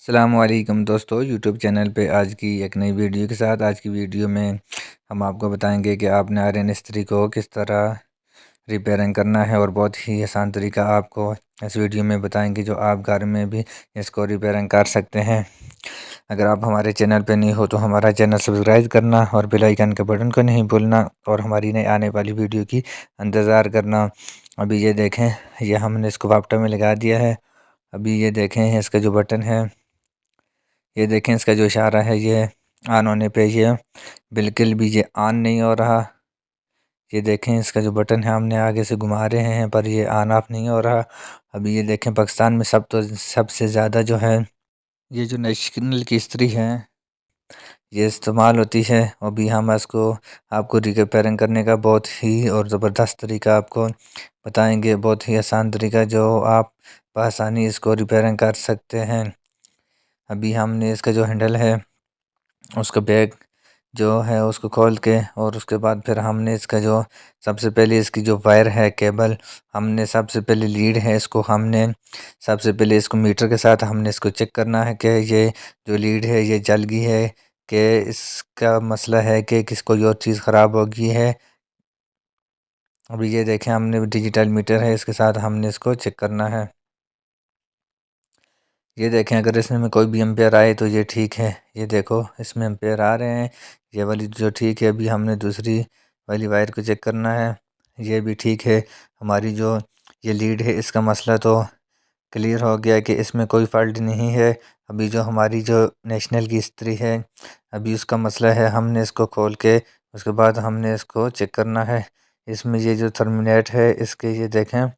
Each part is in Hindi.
अस्सलामुअलैकुम दोस्तों, यूट्यूब चैनल पे आज की एक नई वीडियो के साथ। आज की वीडियो में हम आपको बताएंगे कि आपने आयरन इस्त्री को किस तरह रिपेयरिंग करना है, और बहुत ही आसान तरीका आपको इस वीडियो में बताएंगे जो आप घर में भी इसको रिपेयरिंग कर सकते हैं। अगर आप हमारे चैनल पे नहीं हो तो हमारा चैनल सब्सक्राइब करना और बेल आइकन के बटन को नहीं भूलना, और हमारी नई आने वाली वीडियो की इंतज़ार करना। अभी ये देखें, ये हमने इसको वापटा में लगा दिया है। अभी ये देखें, इसका जो बटन है, ये देखें, इसका जो इशारा है ये ऑन होने पे ये बिल्कुल भी ये ऑन नहीं हो रहा। ये देखें, इसका जो बटन है हमने आगे से घुमा रहे हैं पर ये ऑन ऑफ नहीं हो रहा। अभी ये देखें, पाकिस्तान में सबसे ज़्यादा जो है ये जो नेशनल की इस्त्री है ये इस्तेमाल होती है। अभी हम इसको आपको रिपेयरिंग करने का बहुत ही और ज़बरदस्त तरीका आपको बताएंगे, बहुत ही आसान तरीका जो आप बआसानी इसको रिपेयरिंग कर सकते हैं। अभी हमने इसका जो हैंडल है उसका बैग जो है उसको खोल के, और उसके बाद फिर हमने इसका जो सबसे पहले इसकी जो वायर है, केबल, हमने सबसे पहले लीड है इसको हमने सबसे पहले इसको मीटर के साथ हमने इसको चेक करना है कि ये जो लीड है ये जल गई है, कि इसका मसला है कि किस कोई और चीज़ ख़राब हो गई है। अभी ये देखें, हमने डिजिटल मीटर है इसके साथ हमने इसको चेक करना है। ये देखें, अगर इसमें में कोई भी एम्पेयर आए तो ये ठीक है। ये देखो, इसमें एम्पेयर आ रहे हैं, ये वाली जो ठीक है। अभी हमने दूसरी वाली वायर को चेक करना है, ये भी ठीक है। हमारी जो ये लीड है इसका मसला तो क्लियर हो गया कि इसमें कोई फॉल्ट नहीं है। अभी जो हमारी जो नेशनल की इस्त्री है, अभी उसका मसला है। हमने इसको खोल के उसके बाद हमने इसको चेक करना है। इसमें ये जो थर्मिनेट है इसके, ये देखें,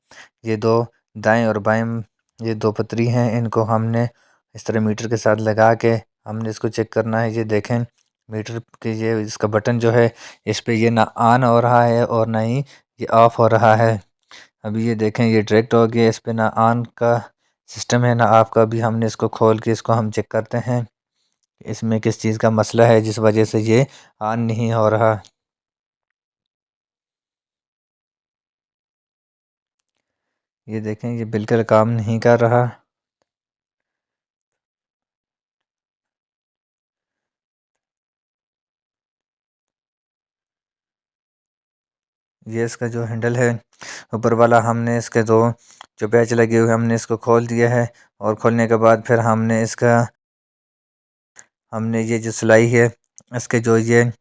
ये दो दाएं और बाएं, ये दो पतरी हैं, इनको हमने इस तरह मीटर के साथ लगा के हमने इसको चेक करना है। ये देखें, मीटर के ये इसका बटन जो है इस पे ये ना ऑन हो रहा है और ना ही ये ऑफ हो रहा है। अभी ये देखें, ये डायरेक्ट हो गया, इस पे ना ऑन का सिस्टम है ना ऑफ का। भी हमने इसको खोल के इसको हम चेक करते हैं इसमें किस चीज़ का मसला है जिस वजह से ये ऑन नहीं हो रहा। ये देखें, ये बिल्कुल काम नहीं कर रहा। ये इसका जो हैंडल है ऊपर वाला, हमने इसके दो जो पैच लगे हुए हमने इसको खोल दिया है, और खोलने के बाद फिर हमने ये जो सिलाई है इसके जो ये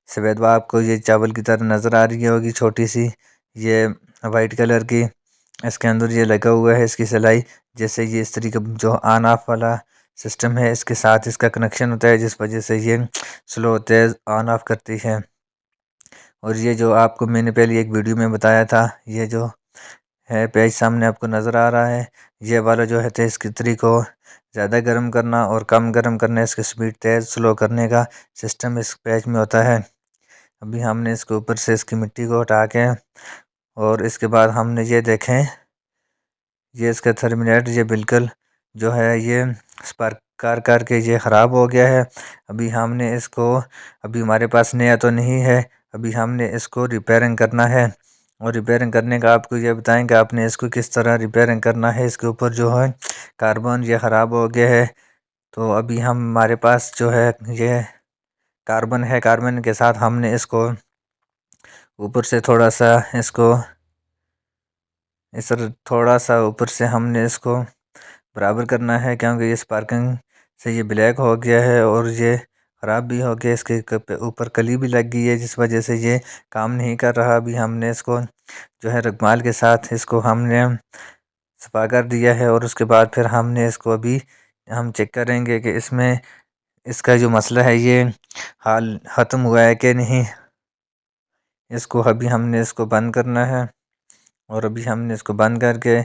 सफ़ेद, आपको ये चावल की तरह नज़र आ रही होगी छोटी सी, ये वाइट कलर की, इसके अंदर ये लगा हुआ है इसकी सिलाई। जैसे ये इस तरीके जो ऑन ऑफ वाला सिस्टम है इसके साथ इसका कनेक्शन होता है, जिस वजह से ये स्लो तेज़ ऑन ऑफ करती है। और ये जो आपको मैंने पहले एक वीडियो में बताया था, ये जो है पेज सामने आपको नज़र आ रहा है, ये वाला जो है तो इसकी तरी को ज़्यादा गर्म करना और कम गर्म करना, इसकी स्पीड तेज़ स्लो करने का सिस्टम इस पेज में होता है। अभी हमने इसके ऊपर से इसकी मिट्टी को हटा के, और इसके बाद हमने ये देखें, ये इसका थर्मिनेट ये बिल्कुल जो है ये स्पार्क करके ये ख़राब हो गया है। अभी हमने इसको, अभी हमारे पास नया तो नहीं है, अभी हमने इसको रिपेयरिंग करना है। और रिपेयरिंग करने का आपको ये बताएंगे आपने इसको किस तरह रिपेयरिंग करना है। इसके ऊपर जो है कार्बन ये ख़राब हो गया है, तो अभी हमारे पास जो है ये कार्बन है, कार्बन के साथ हमने इसको ऊपर से थोड़ा सा इसको इस तरह थोड़ा सा ऊपर से हमने इसको बराबर करना है, क्योंकि ये स्पार्किंग से ये ब्लैक हो गया है और ये ख़राब भी हो गया। इसके ऊपर कली भी लग गई है जिस वजह से ये काम नहीं कर रहा। अभी हमने इसको जो है रगमाल के साथ इसको हमने सफा कर दिया है, और उसके बाद फिर हमने इसको अभी हम चेक करेंगे कि इसमें इसका जो मसला है ये हाल ख़त्म हुआ है कि नहीं। इसको अभी हमने इसको बंद करना है, और अभी हमने इसको बंद करके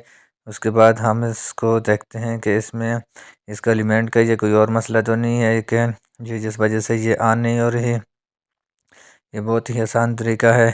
उसके बाद हम इसको देखते हैं कि इसमें इसका एलिमेंट का ये कोई और मसला तो नहीं है कि ये जिस वजह से ये ऑन नहीं हो रही। ये बहुत ही आसान तरीका है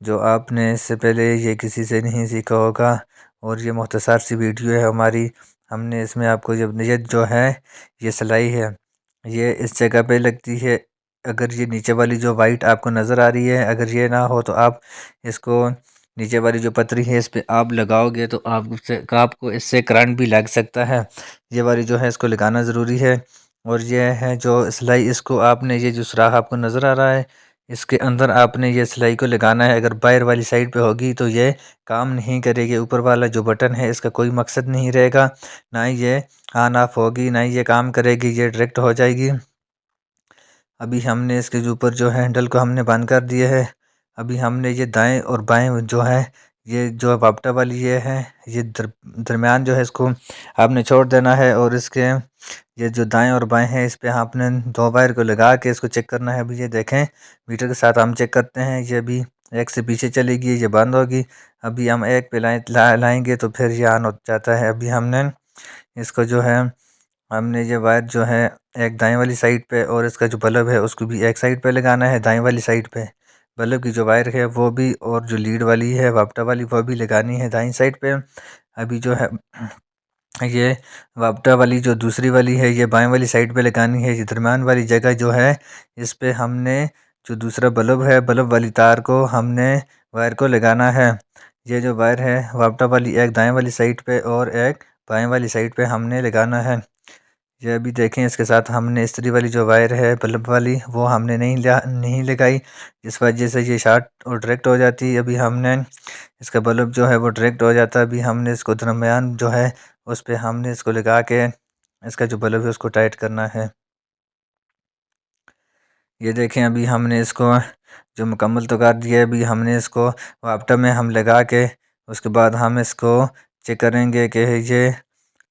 जो आपने इससे पहले ये किसी से नहीं सीखा होगा, और ये मुख्तसर सी वीडियो है हमारी। हमने इसमें आपको जब ये जो है ये सिलाई है ये इस जगह पे लगती है। अगर ये नीचे वाली जो वाइट आपको नज़र आ रही है, अगर ये ना हो तो आप इसको नीचे वाली जो पतरी है इस पे आप लगाओगे तो आपको इससे करंट भी लग सकता है। ये वाली जो है इसको लगाना ज़रूरी है। और ये है जो सिलाई, इसको आपने ये जो सुराख आपको नज़र आ रहा है इसके अंदर आपने ये सिलाई को लगाना है। अगर बाहर वाली साइड पे होगी तो ये काम नहीं करेगी। ऊपर वाला जो बटन है इसका कोई मकसद नहीं रहेगा, ना ही ये ऑन ऑफ होगी, ना ही ये काम करेगी, ये डायरेक्ट हो जाएगी। अभी हमने इसके जो ऊपर जो हैंडल को हमने बंद कर दिया है। अभी हमने ये दाएं और बाएं जो है, ये जो वापटा वाली ये है, ये दरमियान जो है इसको आपने छोड़ देना है। और इसके ये जो दाएं और बाएं हैं इस पे आपने दो वायर को लगा के इसको चेक करना है। अभी ये देखें मीटर के साथ हम चेक करते हैं, ये भी एक से पीछे चलेगी, ये बंद होगी। अभी हम एक पे लाएंगे तो फिर ये ऑन हो जाता है। अभी हमने इसको जो है, हमने ये वायर जो है एक दाएं वाली साइड पे और इसका जो बल्ब है उसको भी एक साइड पे लगाना है, दाएं वाली साइड पे। बल्ब की जो वायर है वो भी, और जो लीड वाली है वापटा वाली वो भी लगानी है दाईं साइड पे। अभी जो है ये वापटा वाली जो दूसरी वाली है ये बाएं वाली साइड पे लगानी है। ये दरम्यान वाली जगह जो है इस पे हमने जो दूसरा बल्ब है, बल्ब वाली तार को हमने वायर को लगाना है। ये जो वायर है वापटा वाली एक दाएं वाली साइड पे और एक बाएं वाली साइड पे हमने लगाना है। ये अभी देखें इसके साथ हमने इस्त्री वाली जो वायर है बल्ब वाली वो हमने नहीं लगाई, जिस वजह से ये शॉर्ट और डायरेक्ट हो जाती है। अभी हमने इसका बल्ब जो है वो डायरेक्ट हो जाता है। अभी हमने इसको दरमियान जो है उस पे हमने इसको लगा के इसका जो बल्ब है उसको टाइट करना है। ये देखें अभी हमने इसको जो मुकम्मल तो कर दिया है। अभी हमने इसको वापटा में हम लगा के उसके बाद हम इसको चेक करेंगे कि ये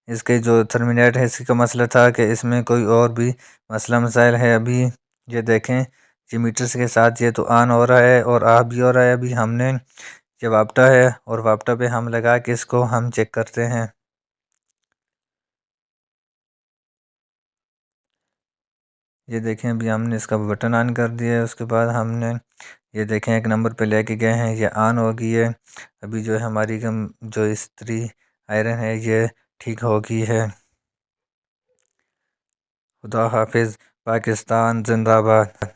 इसके जो टर्मिनेट है इसका मसला था कि इसमें कोई और भी मसला मसाइल है। अभी ये देखें ये मीटर के साथ ये तो ऑन हो रहा है और ऑफ भी हो रहा है। अभी हमने ये वापटा है और वापटा पे हम लगा के इसको हम चेक करते हैं। ये देखें अभी हमने इसका बटन ऑन कर दिया है। उसके बाद हमने ये देखें एक नंबर पे लेके गए हैं, ये ऑन हो गई है। अभी जो है हमारी जो इस्त्री आयरन है ये ठीक हो गई है। खुदा हाफिज़। पाकिस्तान जिंदाबाद।